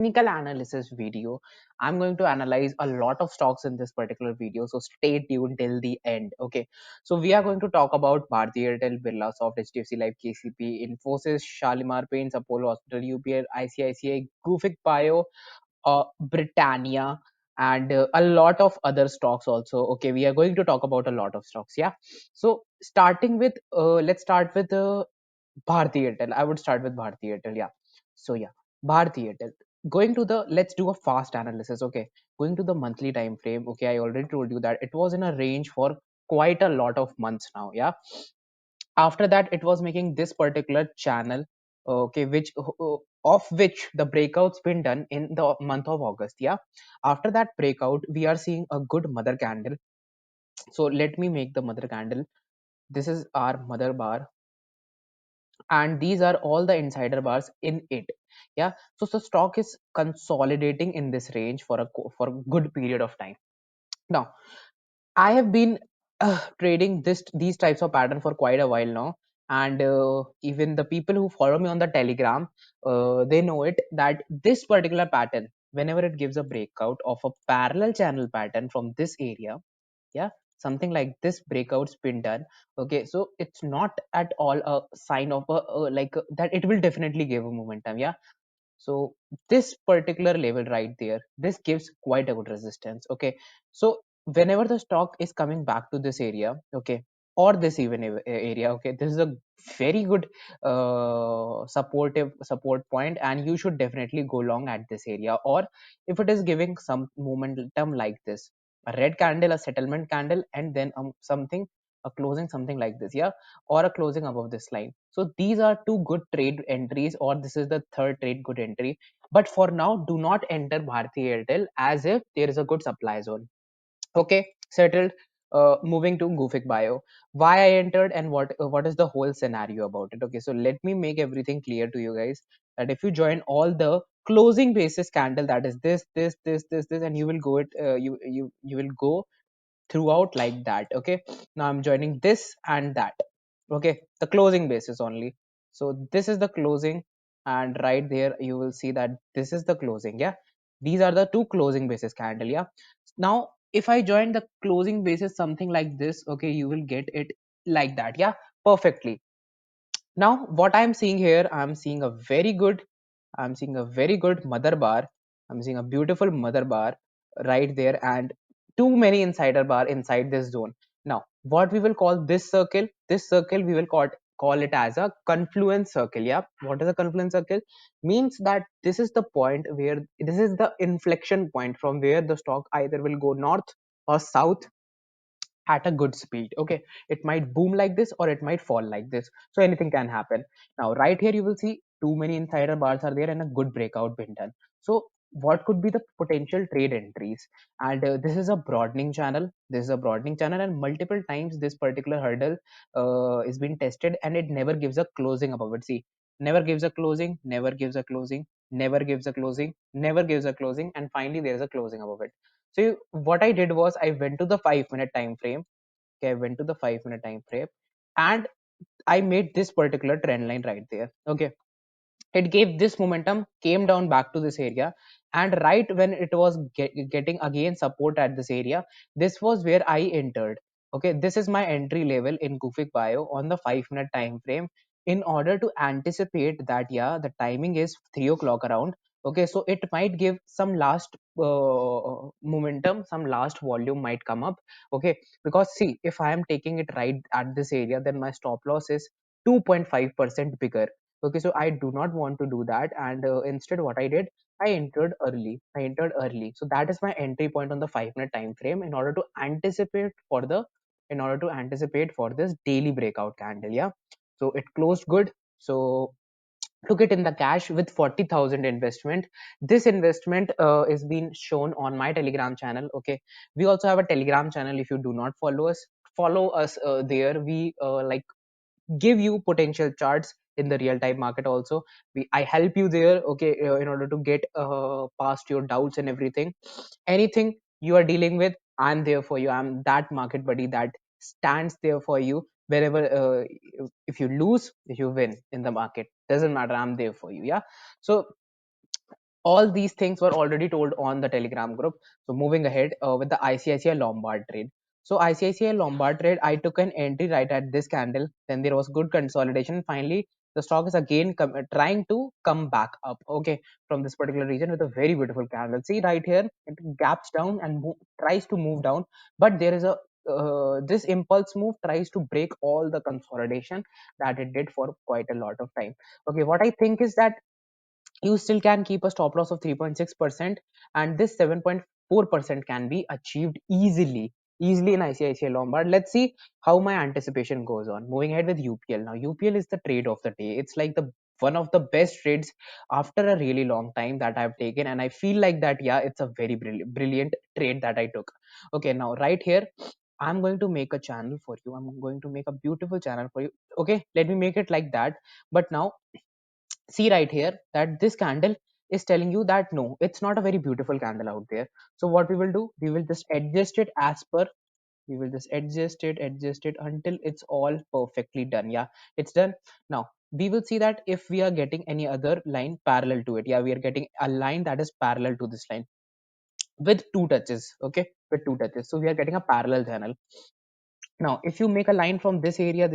technical analysis video. I'm going to analyze a lot of stocks in this particular video, so stay tuned till the end. Okay, so we are going to talk about Bharti Airtel, Birlasoft, HDFC Life, KCP, Infosys, Shalimar Paints, Apollo Hospital, UPL, ICICI, Gufic Bio, Britannia, and a lot of other stocks also. Okay, we are going to talk about a lot of stocks. Yeah, so starting with let's start with Bharti Airtel. I would start with Bharti Airtel. Yeah. So yeah, Bharti Airtel. Going to the let's do a fast analysis. Okay. Going to the monthly time frame. Okay, I already told you that it was in a range for quite a lot of months now. Yeah. After that, it was making this particular channel. Okay, which of which the breakout's been done in the month of August. Yeah. After that breakout, we are seeing a good mother candle. So let me make the mother candle. This is our mother bar, and these are all the insider bars in it. Yeah, so the stock is consolidating in this range for a good period of time now. I have been trading these types of pattern for quite a while now, and even the people who follow me on the Telegram, they know it that this particular pattern, whenever it gives a breakout of a parallel channel pattern from this area, yeah, something like this breakout's been done. Okay, so it's not at all a sign of that it will definitely give a momentum. Yeah, so this particular level right there, this gives quite a good resistance. Okay, so whenever the stock is coming back to this area, okay, or this even area, okay, this is a very good supportive support point, and you should definitely go long at this area. Or if it is giving some momentum like this, a red candle, a settlement candle, and then something, a closing something like this, yeah, or a closing above this line. So these are two good trade entries, or this is the third trade good entry. But for now, do not enter Bharti Airtel as if there is a good supply zone. Okay, settled. Moving to Gufic Bio, why I entered and what is the whole scenario about it. Okay, so let me make everything clear to you guys that if you join all the closing basis candle, that is this, and you will go it you will go throughout like that. Okay, now I'm joining this and that. Okay, the closing basis only. So this is the closing, and right there you will see that this is the closing. Yeah, these are the two closing basis candle. Yeah, now if I join the closing basis something like this, okay, you will get it like that. Yeah, perfectly. Now what I'm seeing here, I'm seeing a very good mother bar. I'm seeing a beautiful mother bar right there, and too many insider bar inside this zone. Now what we will call this circle we will call it as a confluence circle. Yeah, what is a confluence circle? Means that this is the point where this is the inflection point from where the stock either will go north or south at a good speed. Okay, it might boom like this or it might fall like this, so anything can happen. Now right here you will see too many insider bars are there and a good breakout been done. So what could be the potential trade entries? And this is a broadening channel, and multiple times this particular hurdle is being tested, and it never gives a closing above it. See, never gives a closing, never gives a closing, never gives a closing, never gives a closing, and finally there is a closing above it. So what I did was I went to the 5 minute time frame. Okay, I went to the 5 minute time frame, and I made this particular trend line right there. Okay, it gave this momentum, came down back to this area, and right when it was getting again support at this area, this was where I entered. Okay, this is my entry level in Gufic Bio on the 5 minute time frame, in order to anticipate that yeah, the timing is 3 o'clock around. Okay, so it might give some last momentum, some last volume might come up. Okay, because see, if I am taking it right at this area, then my stop loss is 2.5% bigger. Okay, so I do not want to do that, and instead what I did, I entered early. So that is my entry point on the 5 minute time frame, in order to anticipate for the in order to anticipate for this daily breakout candle. Yeah, so it closed good. So took it in the cash with 40,000 investment. This investment is being shown on my Telegram channel. Okay, we also have a Telegram channel. If you do not follow us there. We give you potential charts in the real time market also. I help you there. Okay, in order to get past your doubts and everything, anything you are dealing with, I'm there for you. I'm that market buddy that stands there for you wherever. If you lose, if you win in the market, doesn't matter, I'm there for you. Yeah, so All these things were already told on the Telegram group. So moving ahead with the ICICI Lombard trade. So ICICI Lombard trade, I took an entry right at this candle. Then there was good consolidation. Finally, the stock is again trying to come back up. Okay, from this particular region with a very beautiful candle. See right here, it gaps down and tries to move down, but there is a this impulse move tries to break all the consolidation that it did for quite a lot of time. Okay, what I think is that you still can keep a stop loss of 3.6%, and this 7.4% can be achieved easily in ICICI Lombard. Let's see how my anticipation goes on. Moving ahead with UPL. Now UPL is the trade of the day. It's like the one of the best trades after a really long time that I've taken, and I feel like that, yeah, it's a very brilliant trade that I took. Okay, now right here I'm going to make a channel for you. I'm going to make a beautiful channel for you. Okay, let me make it like that. But now see right here that this candle is telling you that no, it's not a very beautiful candle out there. So what we will do, we will just adjust it as per, we will just adjust it until it's all perfectly done. Yeah, it's done. Now we will see that if we are getting any other line parallel to it. Yeah, we are getting a line that is parallel to this line with two touches. Okay, with two touches, so we are getting a parallel channel. Now if you make a line from this area,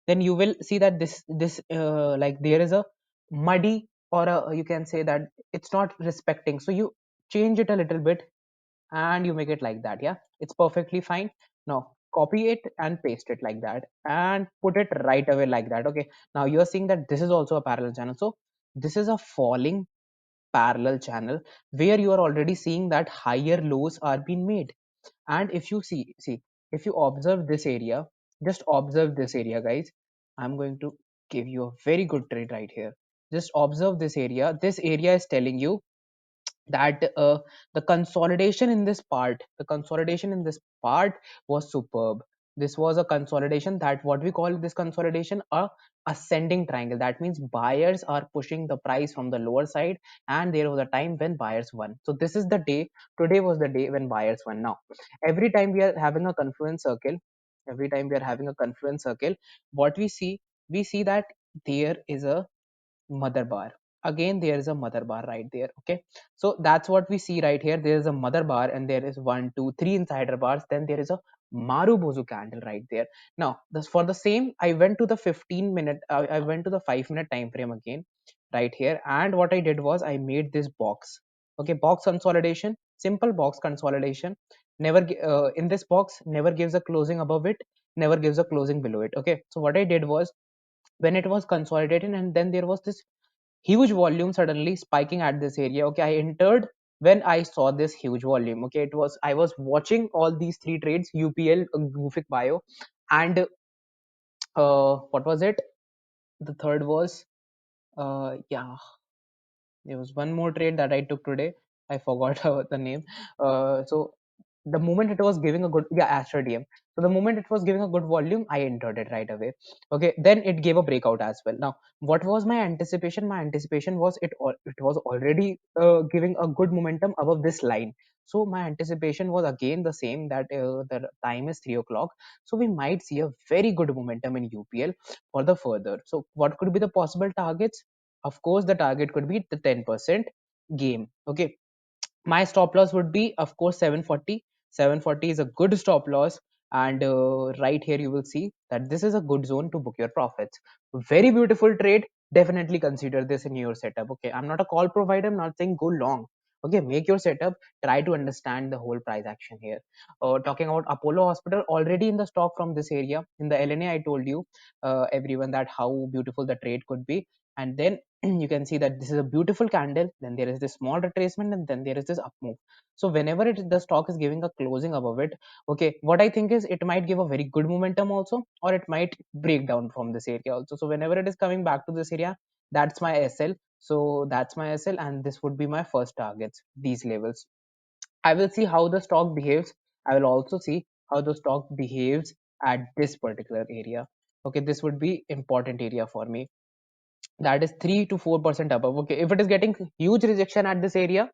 then you will see that this like there is a muddy, or you can say that it's not respecting, so you change it a little bit and you make it like that. Yeah, it's perfectly fine. Now copy it and paste it like that and put it right away like that. Okay, now you are seeing that this is also a parallel channel. So this is a falling parallel channel where you are already seeing that higher lows are being made. And if you see, if you observe this area, just observe this area, guys. I'm going to give you a very good trade right here. Just observe this area. This area is telling you that the consolidation in this part, the consolidation in this part was superb. This was a consolidation, that what we call this consolidation a ascending triangle. That means buyers are pushing the price from the lower side, and there was a time when buyers won. So this is the day, today was the day when buyers won. Now every time we are having a confluence circle, every time we are having a confluence circle, what we see that there is a mother bar. Again there is a mother bar right there. Okay, so that's what we see right here. There is a mother bar and there is one, two, three insider bars, then there is a Marubozu candle right there. Now this, for the same, I went to the 15 minute, I went to the 5 minute time frame again right here, and what I did was I made this box. Okay, box consolidation, simple box consolidation. Never in this box never gives a closing above it, never gives a closing below it. Okay, so what I did was, when it was consolidated and then there was this huge volume suddenly spiking at this area. Okay, I entered when I saw this huge volume. Okay, it was, I was watching all these three trades, UPL, Gufic Bio, and what was it, the third was yeah, there was one more trade that I took today. I forgot the name. So the moment it was giving a good, yeah, Astra DM. So the moment it was giving a good volume, I entered it right away. Okay, then it gave a breakout as well. Now what was my anticipation? My anticipation was it was already giving a good momentum above this line. So my anticipation was again the same, that the time is 3 o'clock, so we might see a very good momentum in UPL for the further. So what could be the possible targets? Of course the target could be the 10% game. Okay, my stop loss would be of course 740. 740 is a good stop loss, and right here you will see that this is a good zone to book your profits. Very beautiful trade. Definitely consider this in your setup. Okay, I'm not a call provider, I'm not saying go long. Okay, make your setup, try to understand the whole price action here. Talking about Apollo Hospital, already in the stock from this area in the LNA, I told you everyone that how beautiful the trade could be. And then you can see that this is a beautiful candle, then there is this small retracement, and then there is this up move. So whenever the stock is giving a closing above it, okay, what I think is it might give a very good momentum also, or it might break down from this area also. So whenever it is coming back to this area, that's my SL. So that's my SL, and this would be my first targets, these levels. I will see how the stock behaves. I will also see how the stock behaves at this particular area. Okay, this would be important area for me, that is 3 to 4% above. Okay, if it is getting huge rejection at this area,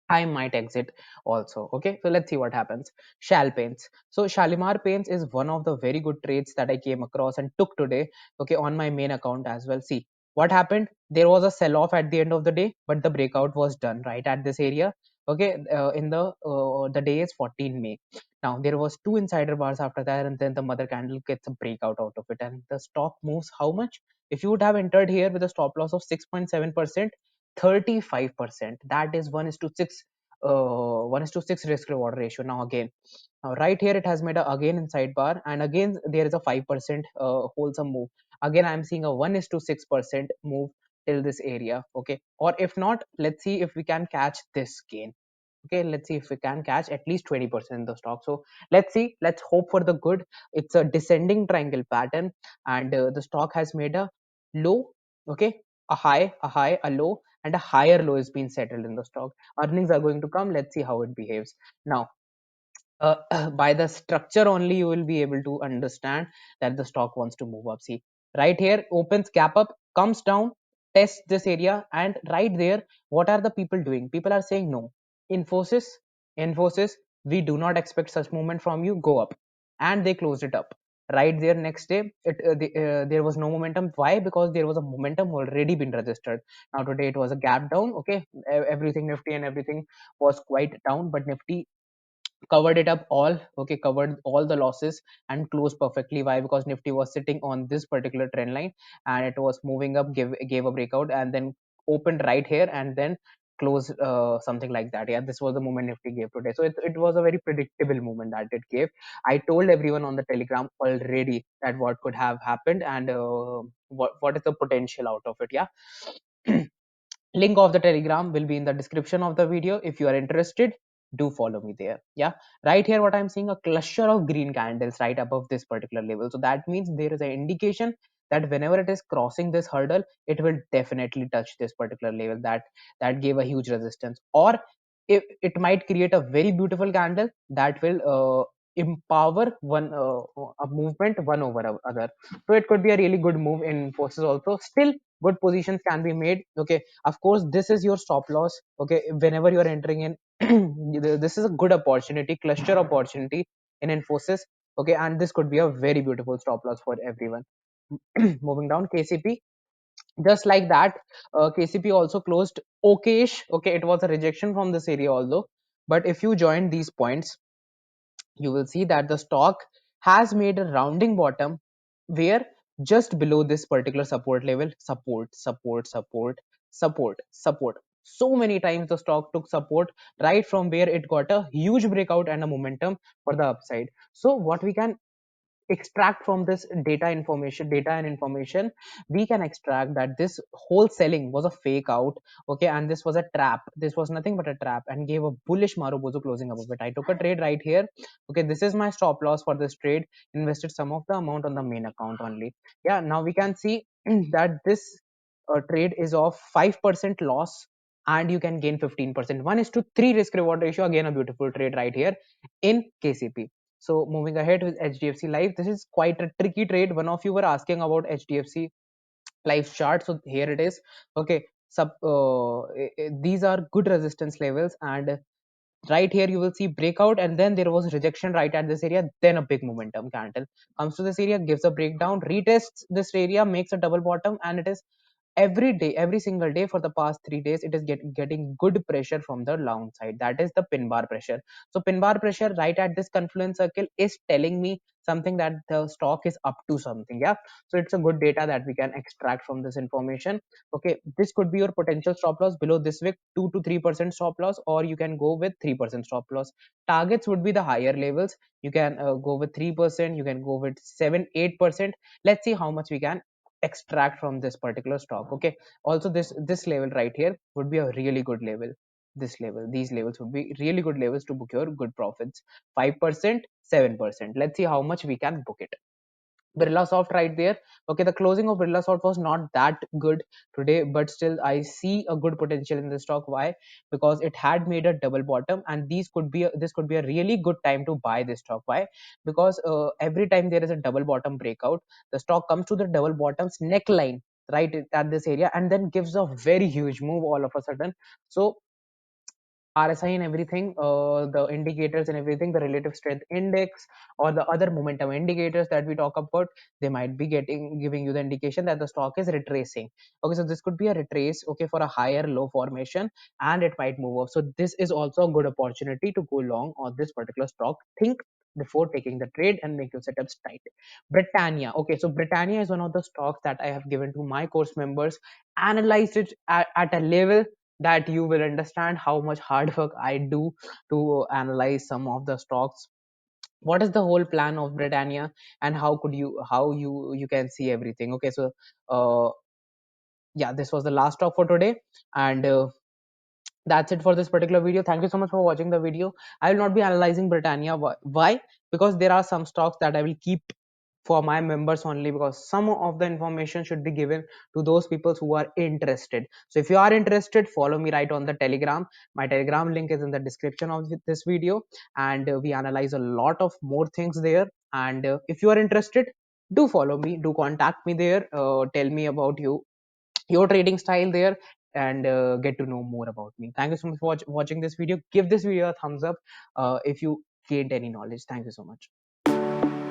I might exit also. Okay, so let's see what happens. Shal Paints. So Shalimar Paints is one of the very good trades that I came across and took today. Okay, on my main account as well. See, What happened? There was a sell off at the end of the day, but the breakout was done right at this area. Okay, in the day is 14 May. Now there was two insider bars after that, and then the mother candle gets a breakout out of it, and the stock moves how much? If you would have entered here with a stop loss of 6.7%, 35%. That is 1 is to 6, 1 is to 6 risk reward ratio. Now again, right here it has made a again inside bar, and again there is a 5% wholesome move. Again I'm seeing a 1 is to 6% move till this area. Okay, or if not, let's see if we can catch this gain. Okay, let's see if we can catch at least 20% in the stock. So let's see, let's hope for the good. It's a descending triangle pattern, and the stock has made a low. Okay, a low, and a higher low is being settled in the stock. Earnings are going to come. Let's see how it behaves. Now by the structure only you will be able to understand that the stock wants to move up. See, right here opens gap up, comes down, tests this area, and right there what are the people doing? People are saying no, Infosys, Infosys, we do not expect such movement from you, go up. And they closed it up right there. Next day there was no momentum. Why? Because there was a momentum already been registered. Now today it was a gap down. Okay, everything Nifty and everything was quite down, but Nifty covered it up all. Okay, covered all the losses and closed perfectly. Why? Because Nifty was sitting on this particular trend line, and it was moving up, gave a breakout, and then opened right here, and then closed something like that. Yeah, this was the moment Nifty gave today. So it was a very predictable movement that it gave. I told everyone on the Telegram already that what could have happened, and what is the potential out of it. Yeah. Link of the Telegram will be in the description of the video. If you are interested, do follow me there. Yeah, right here what I'm seeing, a cluster of green candles right above this particular level. So that means there is an indication that whenever it is crossing this hurdle, it will definitely touch this particular level that gave a huge resistance. Or it might create a very beautiful candle that will empower one a movement one over other. So it could be a really good move in forces also. Still good positions can be made. Okay, of course this is your stop loss. Okay, whenever you are entering in this is a good opportunity, cluster opportunity in Infosys. Okay, and this could be a very beautiful stop loss for everyone. Moving down, KCP, just like that, KCP also closed okayish. Okay, it was a rejection from this area although, but if you join these points, you will see that the stock has made a rounding bottom where just below this particular support level, support. So many times the stock took support right from where it got a huge breakout and a momentum for the upside. So what we can extract from this data and information, we can extract that this whole selling was a fake out. Okay, and this was a trap, this was nothing but a trap, and gave a bullish Marubozu closing above it. I took a trade right here. Okay, this is my stop loss for this trade, invested some of the amount on the main account only. Yeah, now we can see that this trade is of 5% loss, and you can gain 15%. 1 is to 3 risk reward ratio. Again a beautiful trade right here in KCP. So moving ahead with HDFC Life, this is quite a tricky trade. One of you were asking about HDFC Life chart, so here it is. Okay, these are good resistance levels, and right here you will see breakout, and then there was rejection right at this area. Then a big momentum candle comes to this area, gives a breakdown, retests this area, makes a double bottom, and it is every day, every single day for the past 3 days, it is getting good pressure from the long side. That is the pin bar pressure. So pin bar pressure right at this confluence circle is telling me something that the stock is up to something. Yeah, so it's a good data that we can extract from this information. Okay, this could be your potential stop loss below this wick, 2 to 3% stop loss, or you can go with 3% stop loss. Targets would be the higher levels. You can go with 3%, you can go with 7 8%. Let's see how much we can extract from this particular stock. Okay, also this level right here would be a really good level. This level, these levels would be really good levels to book your good profits. 5%, 7%. Let's see how much we can book it. Birlasoft right there. Okay, the closing of Birlasoft was not that good today, but still I see a good potential in the stock. Why? Because it had made a double bottom, and this could be a really good time to buy this stock. Why? Because every time there is a double bottom breakout, the stock comes to the double bottom's neckline right at this area, and then gives a very huge move all of a sudden. So RSI and everything, the indicators and everything, the relative strength index or the other momentum indicators that we talk about, they might be giving you the indication that the stock is retracing. Okay, so this could be a retrace, okay, for a higher low formation, and it might move up. So this is also a good opportunity to go long on this particular stock. Think before taking the trade and make your setups tight. Britannia. Okay, so Britannia is one of the stocks that I have given to my course members, analyzed it at a level that you will understand how much hard work I do to analyze some of the stocks. What is the whole plan of Britannia, and how you can see everything? Okay, so yeah, this was the last talk for today, and that's it for this particular video. Thank you so much for watching the video. I will not be analyzing Britannia. Why? Because there are some stocks that I will keep for my members only, because some of the information should be given to those people who are interested. So if you are interested, follow me right on the Telegram. My Telegram link is in the description of this video, and we analyze a lot of more things there. And if you are interested, do follow me, do contact me there, tell me about your trading style there, and get to know more about me. Thank you so much for watching this video. Give this video a thumbs up if you gained any knowledge. Thank you so much.